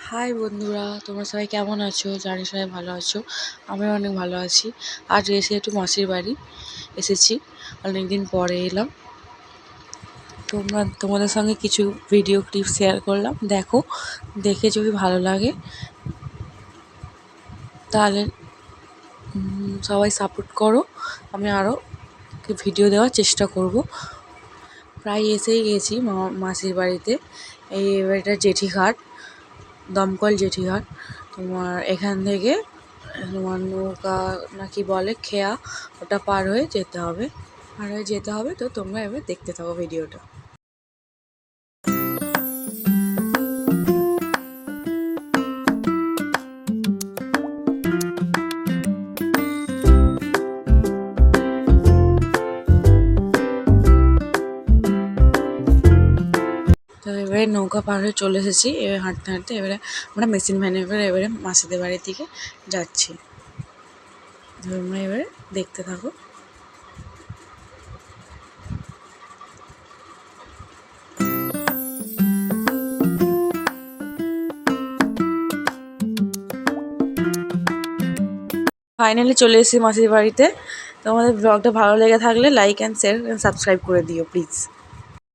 High বন্ধুরা, তোমরা সবাই কেমন আছো? জানি সবাই ভালো আছো। আমিও অনেক ভালো আছি। আজ এসে একটু মাসির বাড়ি এসেছি, অনেকদিন পরে এলাম। তোমাদের সঙ্গে কিছু ভিডিও ক্লিপ শেয়ার করলাম, দেখো। দেখে যদি ভালো লাগে তাহলে সবাই সাপোর্ট করো। আমি আরও ভিডিও দেওয়ার চেষ্টা করব। প্রায় এসেই গেছি মাসির বাড়িতে। এই বাড়িটা জেঠিঘাট, দমকল জেঠিঘাট। তোমার এখান থেকে তোমার নৌকা নাকি বলে খেয়া, ওটা পার হয়ে যেতে হবে। তো তোমরা এবার দেখতে থাকো ভিডিওটা। তো এবারে নৌকা পার হয়ে চলে এসেছি। এবারে হাঁটতে হাঁটতে এবারে আমরা মেশিন ভ্যানে এবারে মাসিদের বাড়ির দিকে যাচ্ছি। তোমরা এবারে দেখতে থাকো। ফাইনালি চলে এসেছি মাসির বাড়িতে। তোমাদের ব্লগটা ভালো লেগে থাকলে লাইক অ্যান্ড শেয়ার সাবস্ক্রাইব করে দিও প্লিজ।